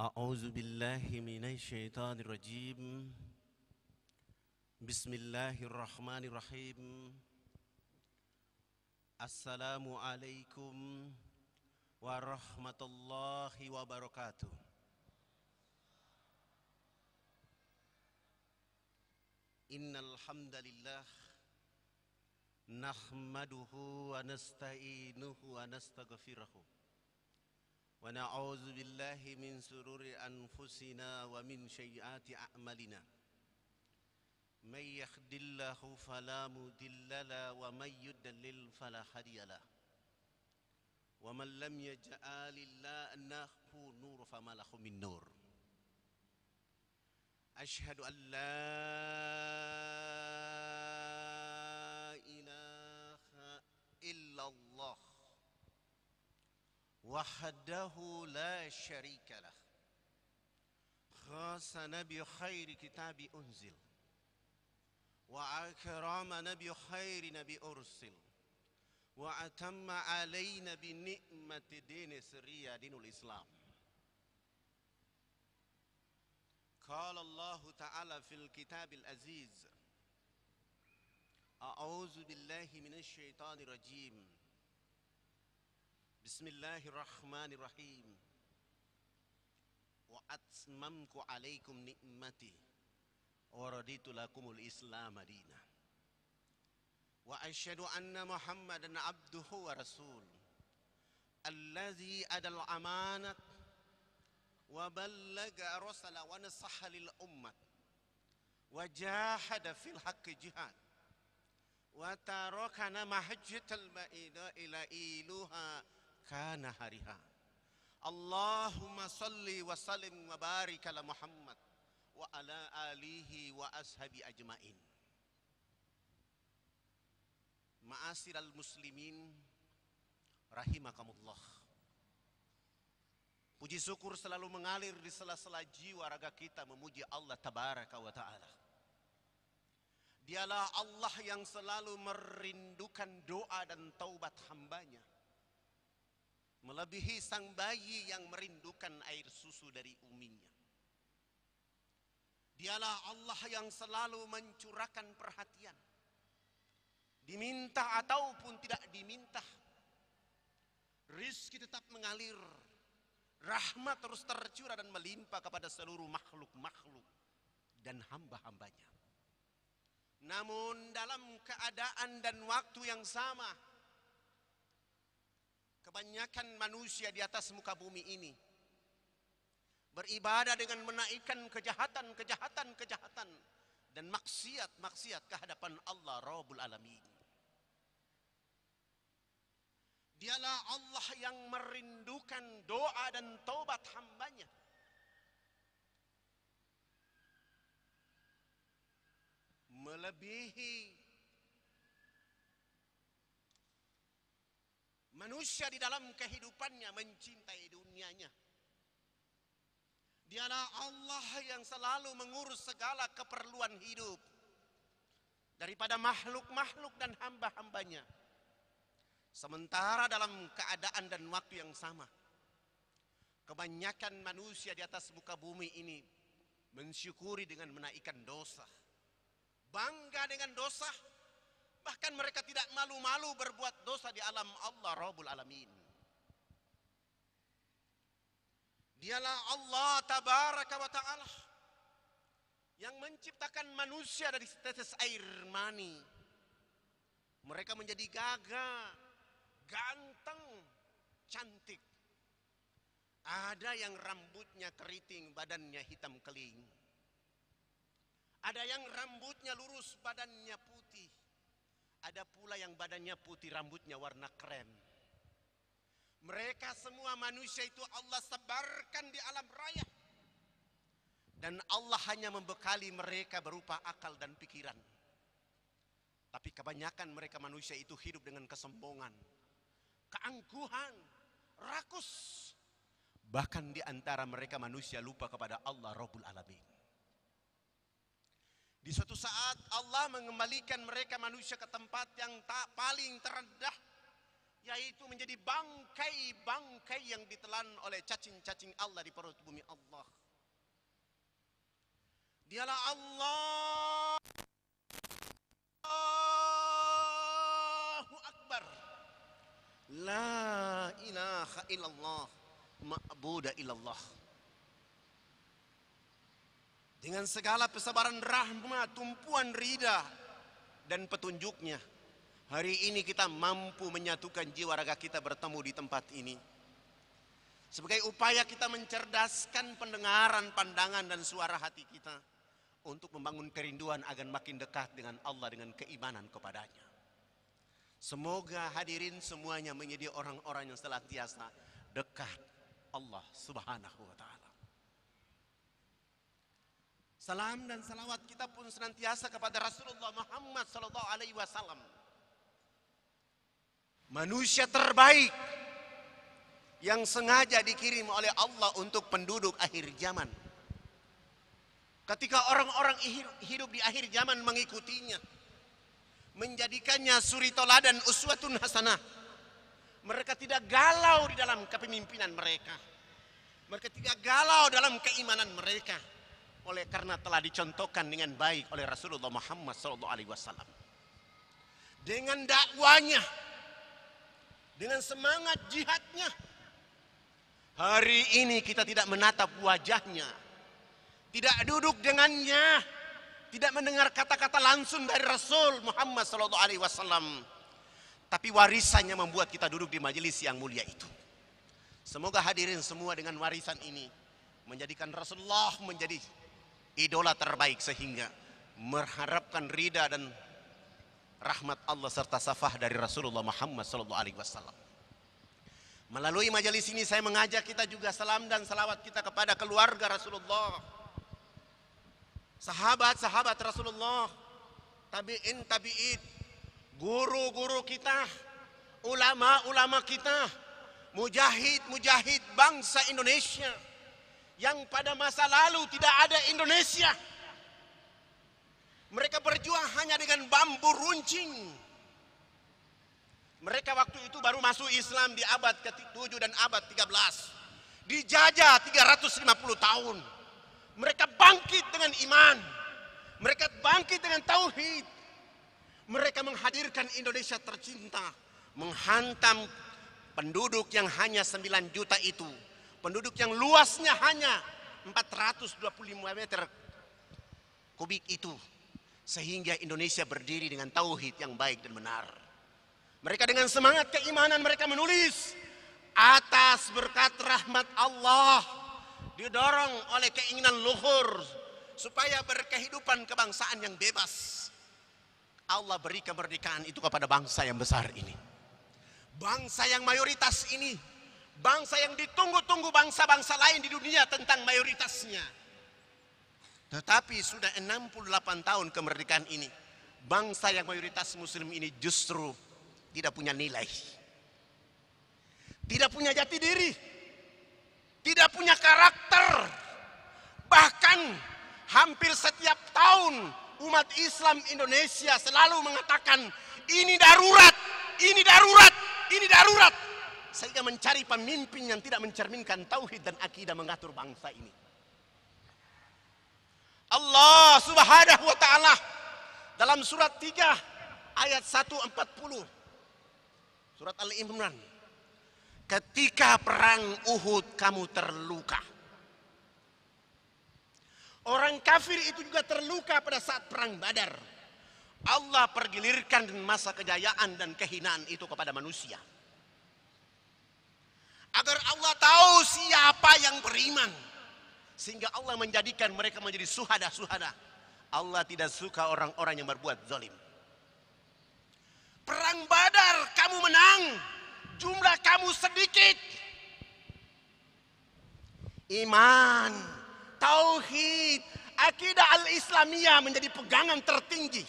أعوذ بالله من الشيطان الرجيم. بسم الله الرحمن الرحيم. السلام عليكم ورحمة الله وبركاته. إن الحمد لله نحمده ونستعينه ونستغفره ونعوذ بالله من شرور أنفسنا ومن سيئات أعمالنا. من يهد الله فلا مضل له ومن يضلل فلا هادي له. ومن لم يجعل الله له نور فما له من نور. أشهد أن لا إله إلا الله وحده لا شريك له. خاصنا بخير كتاب أنزل وأكرمنا بخير نبي أرسل وأتم علينا بنعمة دين سرية دين الإسلام. قال الله تعالى في الكتاب العزيز: أعوذ بالله من الشيطان الرجيم. بسم الله الرحمن الرحيم. وأتممت عليكم نعمتي ورضيت لكم الإسلام دينا. وأشهد أن محمدا عبده ورسوله الذي أدى الأمانة وبلغ الرسل ونصح للأمة وجاهد في الحق جهاد وتركنا محجة البعيدة إلى إيلها كان هرها. اللهم صل وسلم وبارك على محمد وعلى آله وأصحابه أجمعين. Ma'asyiral muslimin rahimakumullah. Puji syukur selalu mengalir di sela-sela jiwa raga kita memuji Allah tabaraka wa ta'ala. Dialah Allah yang selalu merindukan doa dan taubat hambanya, melebihi sang bayi yang merindukan air susu dari uminya. Dialah Allah yang selalu mencurahkan perhatian, diminta ataupun tidak diminta, rizki tetap mengalir, rahmat terus tercurah dan melimpah kepada seluruh makhluk-makhluk dan hamba-hambanya. Namun dalam keadaan dan waktu yang sama, kebanyakan manusia di atas muka bumi ini beribadah dengan menaikkan kejahatan dan maksiat ke hadapan Allah Rabbul Alamin. Dialah Allah yang merindukan doa dan taubat hambanya. Melebihi manusia di dalam kehidupannya, mencintai dunianya. Dialah Allah yang selalu mengurus segala keperluan hidup daripada makhluk-makhluk dan hamba-hambanya. Sementara dalam keadaan dan waktu yang sama, kebanyakan manusia di atas muka bumi ini mensyukuri dengan menaikkan dosa, bangga dengan dosa, bahkan mereka tidak malu-malu berbuat dosa di alam Allah Rabbul Alamin. Dialah Allah tabaraka wa ta'ala yang menciptakan manusia dari setetes air mani. Mereka menjadi gagah, ganteng, cantik. Ada yang rambutnya keriting, badannya hitam keling. Ada yang rambutnya lurus, badannya putih. Ada pula yang badannya putih, rambutnya warna krem. Mereka semua manusia itu Allah sebarkan di alam raya. Dan Allah hanya membekali mereka berupa akal dan pikiran. Tapi kebanyakan mereka manusia itu hidup dengan kesombongan, keangkuhan, rakus. Bahkan di antara mereka manusia lupa kepada Allah Rabbul Alamin. Di suatu saat Allah mengembalikan mereka manusia ke tempat yang tak paling terendah, yaitu menjadi bangkai-bangkai yang ditelan oleh cacing-cacing Allah di perut bumi Allah. Dialah Allah, Allahu Akbar, la ilaha illallah, ma'buda illallah. Dengan segala kesabaran, rahmat, tumpuan rida dan petunjuknya, hari ini kita mampu menyatukan jiwa raga kita bertemu di tempat ini. Sebagai upaya kita mencerdaskan pendengaran, pandangan dan suara hati kita untuk membangun kerinduan agar makin dekat dengan Allah dengan keimanan kepadanya. Semoga hadirin semuanya menjadi orang-orang yang senantiasa dekat Allah Subhanahu wa Ta'ala. Salam dan salawat kita pun senantiasa kepada Rasulullah Muhammad sallallahu alaihi wasallam, manusia terbaik yang sengaja dikirim oleh Allah untuk penduduk akhir zaman. Ketika orang-orang hidup di akhir zaman mengikutinya, menjadikannya suri toladan uswatun hasanah, mereka tidak galau di dalam kepemimpinan mereka, mereka tidak galau dalam keimanan mereka, oleh karena telah dicontohkan dengan baik oleh Rasulullah Muhammad SAW. Dengan dakwanya, dengan semangat jihadnya, hari ini kita tidak menatap wajahnya, tidak duduk dengannya, tidak mendengar kata-kata langsung dari Rasul Muhammad SAW, tapi warisannya membuat kita duduk di majelis yang mulia itu. Semoga hadirin semua dengan warisan ini menjadikan Rasulullah menjadi idola terbaik, sehingga mengharapkan ridha dan rahmat Allah serta safah dari Rasulullah Muhammad SAW. Melalui majelis ini saya mengajak kita juga salam dan salawat kita kepada keluarga Rasulullah, sahabat-sahabat Rasulullah, tabi'in tabi'id, guru-guru kita, ulama-ulama kita, mujahid-mujahid bangsa Indonesia yang pada masa lalu tidak ada Indonesia. Mereka berjuang hanya dengan bambu runcing. Mereka waktu itu baru masuk Islam di abad ke-7 dan abad 13. Dijajah 350 tahun. Mereka bangkit dengan iman. Mereka bangkit dengan tauhid. Mereka menghadirkan Indonesia tercinta, menghantam penduduk yang hanya 9 juta itu. Penduduk yang luasnya hanya 425 meter kubik itu. Sehingga Indonesia berdiri dengan tauhid yang baik dan benar. Mereka dengan semangat keimanan mereka menulis, atas berkat rahmat Allah, didorong oleh keinginan luhur supaya berkehidupan kebangsaan yang bebas, Allah beri kemerdekaan itu kepada bangsa yang besar ini. Bangsa yang mayoritas ini, bangsa yang ditunggu-tunggu bangsa-bangsa lain di dunia tentang mayoritasnya. Tetapi sudah 68 tahun kemerdekaan ini, bangsa yang mayoritas muslim ini justru tidak punya nilai, tidak punya jati diri, tidak punya karakter. Bahkan hampir setiap tahun umat Islam Indonesia selalu mengatakan ini darurat, ini darurat, ini darurat, sehingga mencari pemimpin yang tidak mencerminkan tauhid dan akidah mengatur bangsa ini. Allah Subhanahu wa Ta'ala dalam surat 3 ayat 140 surat Al-Imran, ketika perang Uhud kamu terluka. Orang kafir itu juga terluka pada saat perang Badar. Allah pergilirkan masa kejayaan dan kehinaan itu kepada manusia, agar Allah tahu siapa yang beriman, sehingga Allah menjadikan mereka menjadi suhada-suhada. Allah tidak suka orang-orang yang berbuat zalim. Perang Badar kamu menang, jumlah kamu sedikit. Iman, tauhid, akidah al-Islamiyah menjadi pegangan tertinggi.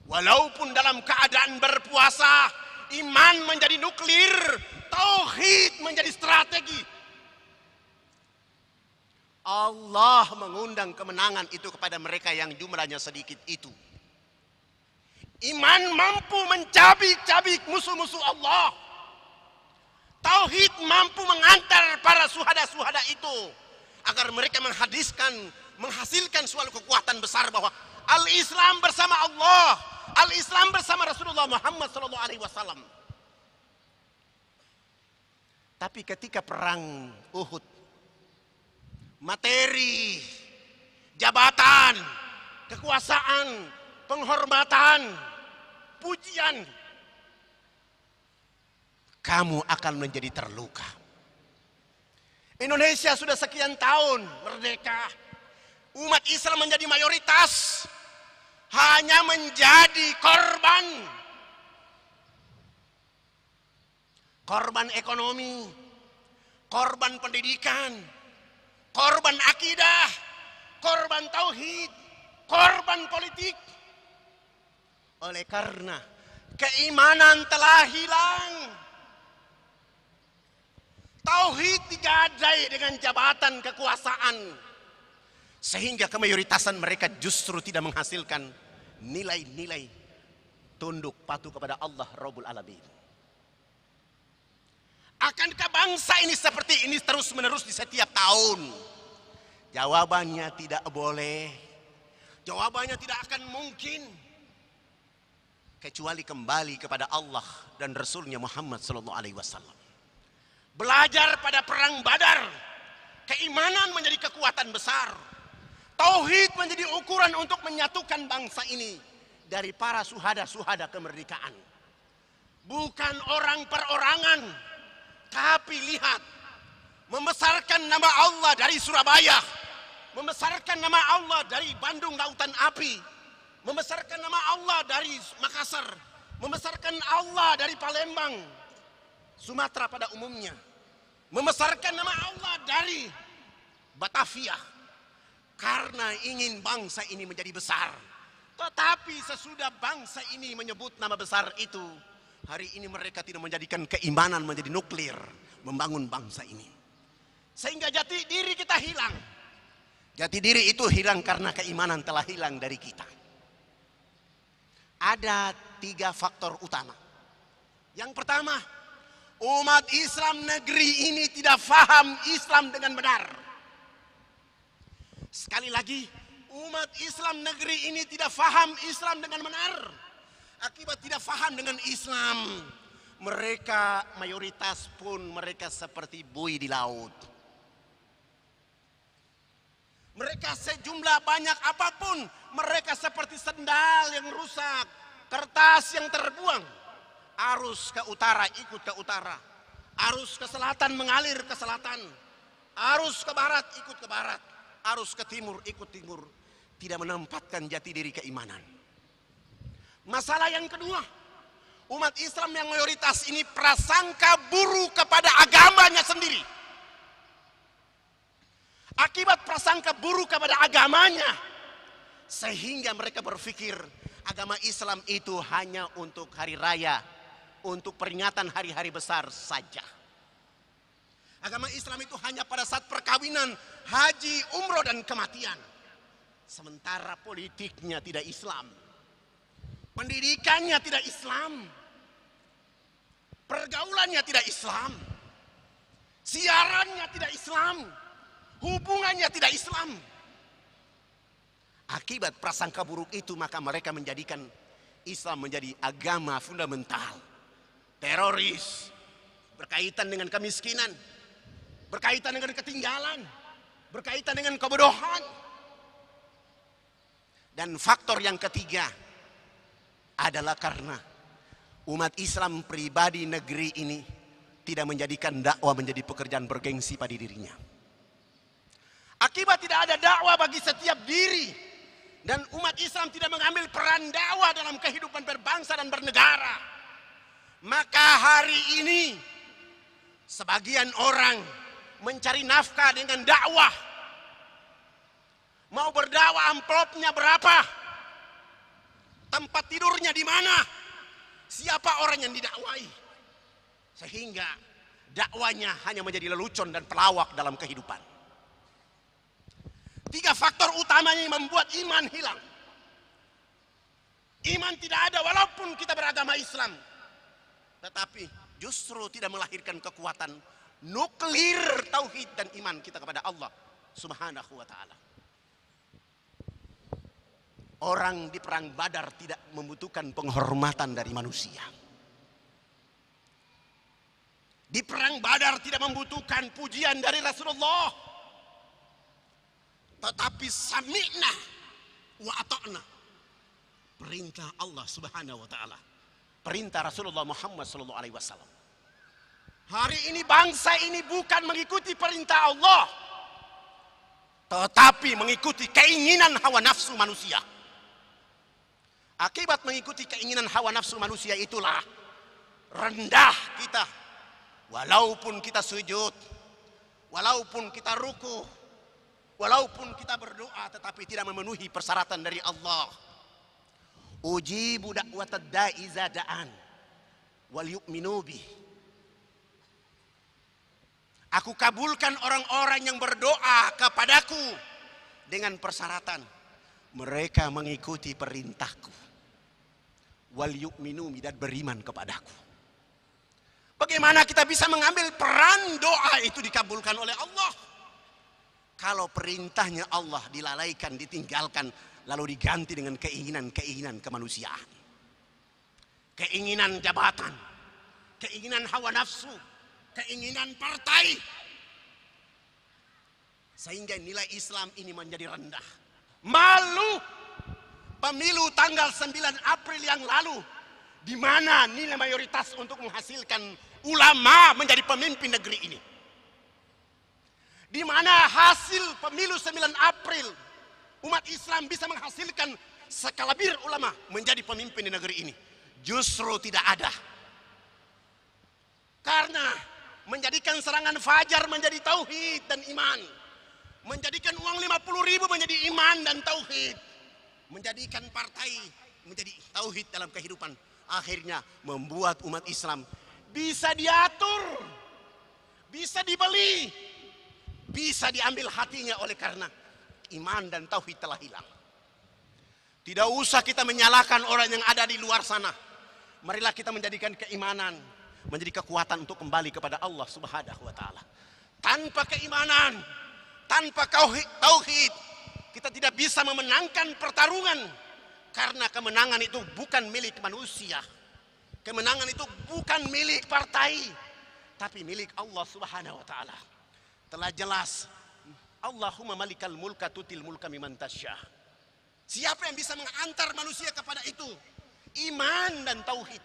Walaupun dalam keadaan berpuasa, iman menjadi nuklir, tauhid menjadi strategi. Allah mengundang kemenangan itu kepada mereka yang jumlahnya sedikit itu. Iman mampu mencabik-cabik musuh-musuh Allah. Tauhid mampu mengantar para suhada-suhada itu agar mereka menghasilkan suatu kekuatan besar bahwa al-Islam bersama Allah, al-Islam bersama Rasulullah Muhammad SAW. Tapi ketika perang Uhud, materi, jabatan, kekuasaan, penghormatan, pujian, kamu akan menjadi terluka. Indonesia sudah sekian tahun merdeka, umat Islam menjadi mayoritas, hanya menjadi korban ekonomi, korban pendidikan, korban akidah, korban tauhid, korban politik. Oleh karena keimanan telah hilang, tauhid digadai dengan jabatan kekuasaan, sehingga kemayoritasan mereka justru tidak menghasilkan nilai-nilai tunduk patuh kepada Allah Rabbul Alamin. Akankah bangsa ini seperti ini terus-menerus di setiap tahun? Jawabannya tidak boleh. Jawabannya tidak akan mungkin. Kecuali kembali kepada Allah dan Rasulnya Muhammad SAW. Belajar pada perang Badar. Keimanan menjadi kekuatan besar. Tauhid menjadi ukuran untuk menyatukan bangsa ini dari para suhada-suhada kemerdekaan. Bukan orang perorangan, tapi lihat, membesarkan nama Allah dari Surabaya, membesarkan nama Allah dari Bandung Lautan Api, membesarkan nama Allah dari Makassar, membesarkan Allah dari Palembang, Sumatera pada umumnya, membesarkan nama Allah dari Batavia, karena ingin bangsa ini menjadi besar. Tetapi sesudah bangsa ini menyebut nama besar itu, hari ini mereka tidak menjadikan keimanan menjadi nuklir membangun bangsa ini. Sehingga jati diri kita hilang. Jati diri itu hilang karena keimanan telah hilang dari kita. Ada 3 faktor utama. Yang pertama, umat Islam negeri ini tidak faham Islam dengan benar. Sekali lagi, umat Islam negeri ini tidak faham Islam dengan benar. Akibat tidak faham dengan Islam, mereka mayoritas pun mereka seperti buih di laut. Mereka sejumlah banyak apapun, mereka seperti sendal yang rusak, kertas yang terbuang. Arus ke utara ikut ke utara, arus ke selatan mengalir ke selatan, arus ke barat ikut ke barat, arus ke timur ikut timur. Tidak menempatkan jati diri keimanan. Masalah yang kedua, umat Islam yang mayoritas ini prasangka buruk kepada agamanya sendiri. Akibat prasangka buruk kepada agamanya, sehingga mereka berpikir agama Islam itu hanya untuk hari raya, untuk peringatan hari-hari besar saja. Agama Islam itu hanya pada saat perkawinan, haji, umroh, dan kematian. Sementara politiknya tidak Islam, pendidikannya tidak Islam, pergaulannya tidak Islam, siarannya tidak Islam, hubungannya tidak Islam. Akibat prasangka buruk itu, maka mereka menjadikan Islam menjadi agama fundamental, teroris, berkaitan dengan kemiskinan, berkaitan dengan ketinggalan, berkaitan dengan kebodohan. Dan faktor yang ketiga adalah karena umat Islam pribadi negeri ini tidak menjadikan dakwah menjadi pekerjaan bergengsi pada dirinya. Akibat tidak ada dakwah bagi setiap diri, dan umat Islam tidak mengambil peran dakwah dalam kehidupan berbangsa dan bernegara, maka hari ini sebagian orang mencari nafkah dengan dakwah. Mau berdakwah, amplopnya berapa? Tempat tidurnya di mana? Siapa orang yang didakwai? Sehingga dakwanya hanya menjadi lelucon dan pelawak dalam kehidupan. 3 faktor utamanya yang membuat iman hilang. Iman tidak ada walaupun kita beragama Islam. Tetapi justru tidak melahirkan kekuatan nuklir tauhid dan iman kita kepada Allah Subhanahu wa ta'ala. Orang di perang Badar tidak membutuhkan penghormatan dari manusia. Di perang Badar tidak membutuhkan pujian dari Rasulullah. Tetapi sami'na wa ata'na. Perintah Allah Subhanahu wa ta'ala. Perintah Rasulullah Muhammad sallallahu alaihi wasallam. Hari ini bangsa ini bukan mengikuti perintah Allah, tetapi mengikuti keinginan hawa nafsu manusia. Akibat mengikuti keinginan hawa nafsu manusia itulah rendah kita. Walaupun kita sujud, walaupun kita ruku, walaupun kita berdoa, tetapi tidak memenuhi persyaratan dari Allah. Ujibu da'watad da'i iza da'an wal yu'minu bih. Aku kabulkan orang-orang yang berdoa kepadaku dengan persyaratan mereka mengikuti perintahku. Wal yu'minu bih, dan beriman kepadaku. Bagaimana kita bisa mengambil peran doa itu dikabulkan oleh Allah kalau perintahnya Allah dilalaikan, ditinggalkan, lalu diganti dengan keinginan-keinginan kemanusiaan, keinginan jabatan, keinginan hawa nafsu, keinginan partai, sehingga nilai Islam ini menjadi rendah. Malu pemilu tanggal 9 April yang lalu, di mana nilai mayoritas untuk menghasilkan ulama menjadi pemimpin negeri ini, di mana hasil pemilu 9 April umat Islam bisa menghasilkan sekelebir ulama menjadi pemimpin di negeri ini, justru tidak ada. Karena menjadikan serangan fajar menjadi tauhid dan iman, menjadikan uang 50.000 menjadi iman dan tauhid, menjadikan partai menjadi tauhid dalam kehidupan, akhirnya membuat umat Islam bisa diatur, bisa dibeli, bisa diambil hatinya oleh karena iman dan tauhid telah hilang. Tidak usah kita menyalahkan orang yang ada di luar sana. Marilah kita menjadikan keimanan menjadi kekuatan untuk kembali kepada Allah Subhanahu wa ta'ala. Tanpa keimanan, tanpa tauhid, kita tidak bisa memenangkan pertarungan. Karena kemenangan itu bukan milik manusia. Kemenangan itu bukan milik partai, tapi milik Allah Subhanahu wa ta'ala. Telah jelas, Allahumma malikal mulka tutil mulka miman tasya. Siapa yang bisa mengantar manusia kepada itu? Iman dan tauhid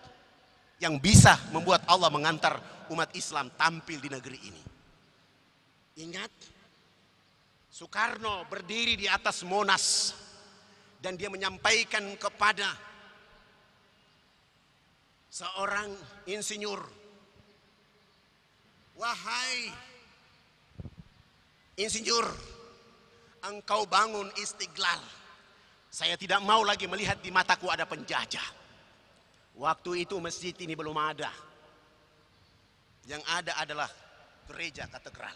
yang bisa membuat Allah mengantar umat Islam tampil di negeri ini. Ingat, Soekarno berdiri di atas Monas dan dia menyampaikan kepada seorang insinyur, wahai insinyur, engkau bangun Istiqlal, saya tidak mau lagi melihat di mataku ada penjajah. Waktu itu masjid ini belum ada. Yang ada adalah gereja katedral.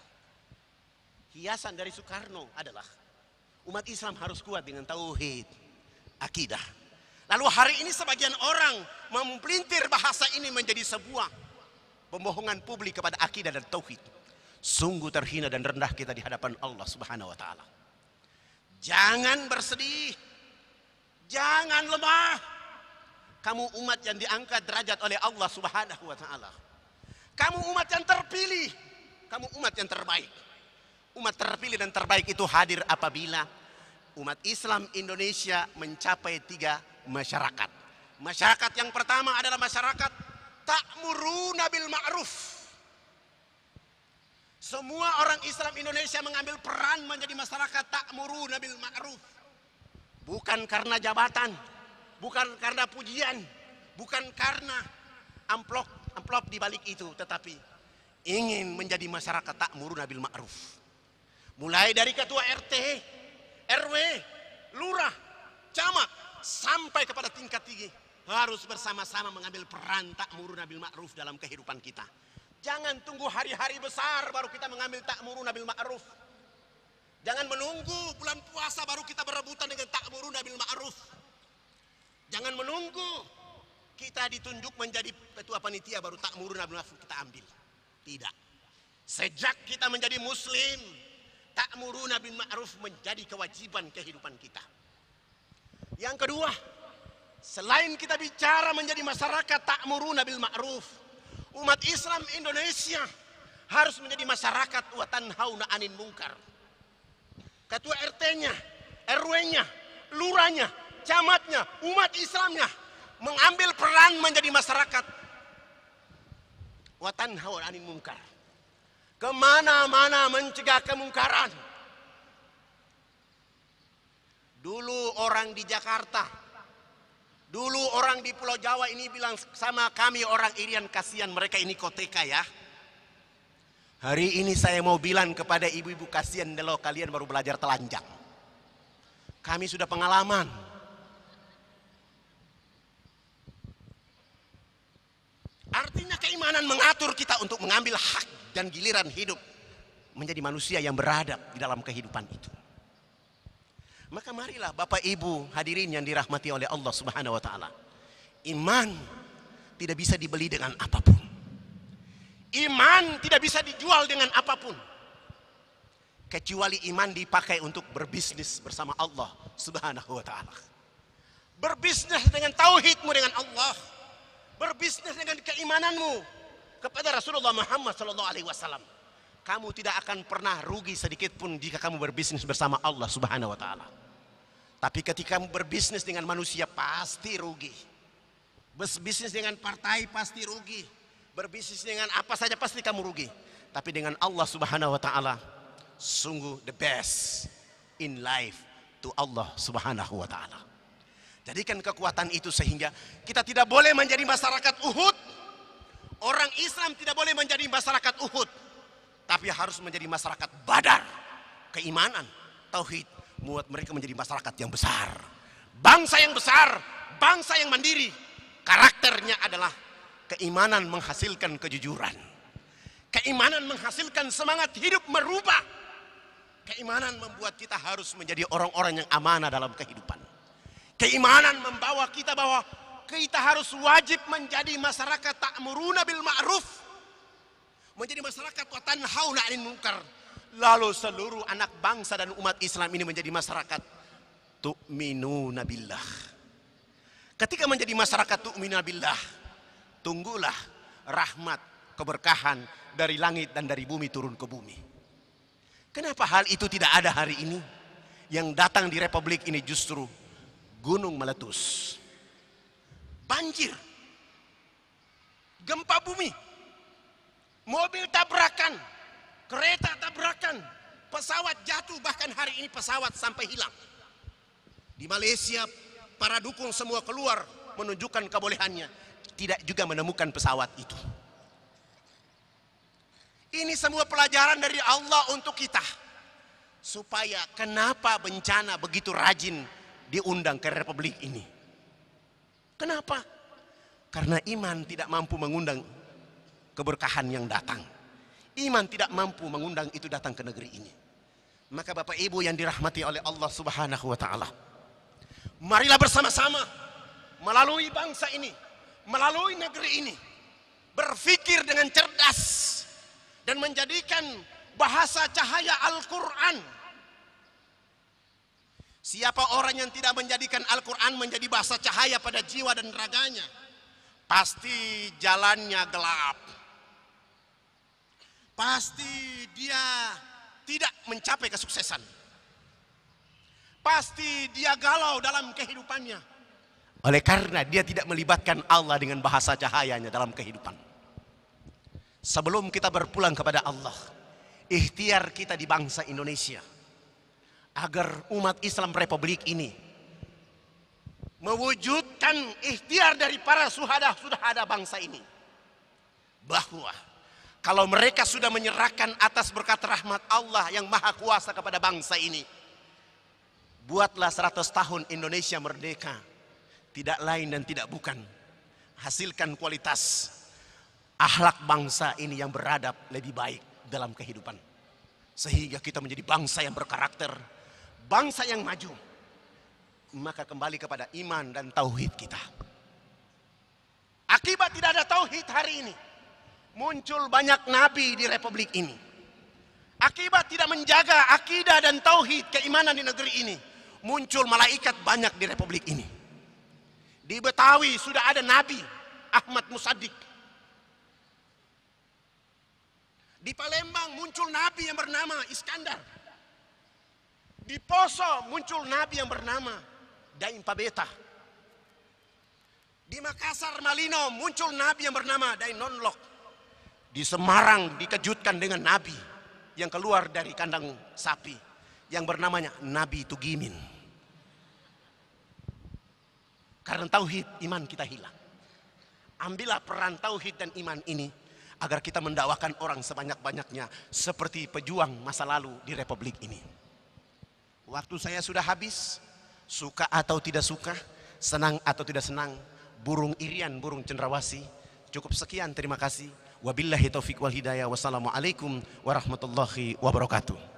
Hiasan dari Soekarno adalah umat Islam harus kuat dengan tauhid, akidah. Lalu hari ini sebagian orang mempelintir bahasa ini menjadi sebuah pembohongan publik kepada akidah dan tauhid. Sungguh terhina dan rendah kita di hadapan Allah Subhanahu wa ta'ala. Jangan bersedih, jangan lemah. Kamu umat yang diangkat derajat oleh Allah Subhanahu wa ta'ala. Kamu umat yang terpilih, kamu umat yang terbaik. Umat terpilih dan terbaik itu hadir apabila umat Islam Indonesia mencapai 3 masyarakat. Masyarakat yang pertama adalah masyarakat ta'muruna bil ma'ruf. Semua orang Islam Indonesia mengambil peran menjadi masyarakat ta'muruna bil ma'ruf. Bukan karena jabatan, bukan karena pujian, bukan karena amplop di balik itu, tetapi ingin menjadi masyarakat ta'muruna bil ma'ruf. Mulai dari ketua RT, RW, lurah, camat, sampai kepada tingkat tinggi, harus bersama-sama mengambil peran ta'muruna bil ma'ruf dalam kehidupan kita. Jangan tunggu hari-hari besar baru kita mengambil ta'muruna bil ma'ruf. Jangan menunggu bulan puasa baru kita berebutan dengan ta'muruna bil ma'ruf. Jangan menunggu kita ditunjuk menjadi ketua panitia baru ta'muruna bil ma'ruf kita ambil. Tidak. Sejak kita menjadi muslim, ta'muruna bil ma'ruf menjadi kewajiban kehidupan kita. Yang kedua, selain kita bicara menjadi masyarakat ta'muruna bil ma'ruf, umat Islam Indonesia harus menjadi masyarakat wa tanhauna 'anil munkar. Ketua RT-nya, RW-nya, lurahnya, camatnya, umat Islamnya mengambil peran menjadi masyarakat wa tanhauna 'anil munkar. Kemana-mana mencegah kemungkaran. Dulu orang di Jakarta, dulu orang di Pulau Jawa ini bilang sama kami orang Irian, kasihan mereka ini koteka ya. Hari ini saya mau bilang kepada ibu-ibu, kasihan kalau kalian baru belajar telanjang. Kami sudah pengalaman. Artinya keimanan mengatur kita untuk mengambil hak dan giliran hidup menjadi manusia yang beradab di dalam kehidupan itu. Maka marilah Bapak Ibu hadirin yang dirahmati oleh Allah Subhanahu wa taala. Iman tidak bisa dibeli dengan apapun. Iman tidak bisa dijual dengan apapun. Kecuali iman dipakai untuk berbisnis bersama Allah Subhanahu wa taala. Berbisnis dengan tauhidmu dengan Allah. Berbisnis dengan keimananmu kepada Rasulullah Muhammad sallallahu alaihi wasallam. Kamu tidak akan pernah rugi sedikit pun jika kamu berbisnis bersama Allah Subhanahu wa taala. Tapi ketika kamu berbisnis dengan manusia pasti rugi. Berbisnis dengan partai pasti rugi. Berbisnis dengan apa saja pasti kamu rugi. Tapi dengan Allah Subhanahu wa taala sungguh the best in life to Allah Subhanahu wa taala. Jadikan kekuatan itu sehingga kita tidak boleh menjadi masyarakat Uhud. Orang Islam tidak boleh menjadi masyarakat Uhud. Tapi harus menjadi masyarakat Badar. Keimanan, tauhid membuat mereka menjadi masyarakat yang besar. Bangsa yang besar, bangsa yang mandiri. Karakternya adalah keimanan menghasilkan kejujuran. Keimanan menghasilkan semangat hidup merubah. Keimanan membuat kita harus menjadi orang-orang yang amanah dalam kehidupan. Keimanan membawa kita bahwa kita harus wajib menjadi masyarakat ta'muruna bil ma'ruf. Menjadi masyarakat wa tanhauna 'anil munkar. Lalu seluruh anak bangsa dan umat Islam ini menjadi masyarakat tu'minuna billah. Ketika menjadi masyarakat tu'minuna billah, tunggulah rahmat, keberkahan dari langit dan dari bumi turun ke bumi. Kenapa hal itu tidak ada hari ini? Yang datang di Republik ini justru gunung meletus, banjir, gempa bumi, mobil tabrakan, kereta tabrakan, pesawat jatuh, bahkan hari ini pesawat sampai hilang. Di Malaysia para dukung semua keluar menunjukkan kebolehannya, tidak juga menemukan pesawat itu. Ini semua pelajaran dari Allah untuk kita. Supaya kenapa bencana begitu rajin diundang ke Republik ini. Kenapa? Karena iman tidak mampu mengundang keberkahan yang datang. Iman tidak mampu mengundang itu datang ke negeri ini. Maka Bapak Ibu yang dirahmati oleh Allah Subhanahu wa taala, marilah bersama-sama melalui bangsa ini, melalui negeri ini, berpikir dengan cerdas dan menjadikan bahasa cahaya Al-Quran. Siapa orang yang tidak menjadikan Al-Quran menjadi bahasa cahaya pada jiwa dan raganya, pasti jalannya gelap. Pasti dia tidak mencapai kesuksesan. Pasti dia galau dalam kehidupannya. Oleh karena dia tidak melibatkan Allah dengan bahasa cahayanya dalam kehidupan. Sebelum kita berpulang kepada Allah, ikhtiar kita di bangsa Indonesia agar umat Islam Republik ini mewujudkan ikhtiar dari para suhada bangsa ini, bahwa kalau mereka sudah menyerahkan atas berkat rahmat Allah yang maha kuasa kepada bangsa ini, buatlah 100 tahun Indonesia merdeka, tidak lain dan tidak bukan hasilkan kualitas akhlak bangsa ini yang beradab lebih baik dalam kehidupan, sehingga kita menjadi bangsa yang berkarakter, bangsa yang maju. maka kembali kepada iman dan tauhid kita. Akibat tidak ada tauhid hari ini, muncul banyak nabi di republik ini. Akibat tidak menjaga akidah dan tauhid keimanan di negeri ini, muncul malaikat banyak di republik ini. Di Betawi sudah ada nabi Ahmad Musaddiq. Di Palembang muncul nabi yang bernama Iskandar. Di Poso muncul nabi yang bernama Daim Pabeta. Di Makassar Malino muncul nabi yang bernama Daim Nonlok. Di Semarang dikejutkan dengan nabi yang keluar dari kandang sapi yang bernamanya Nabi Tugimin. Karena tauhid iman kita hilang. Ambillah peran tauhid dan iman ini agar kita mendakwakan orang sebanyak-banyaknya seperti pejuang masa lalu di republik ini. Waktu saya sudah habis. Suka atau tidak suka, senang atau tidak senang, burung irian, burung cendrawasih. Cukup sekian, terima kasih. Wabillahi taufiq wal hidayah. Wassalamualaikum warahmatullahi wabarakatuh.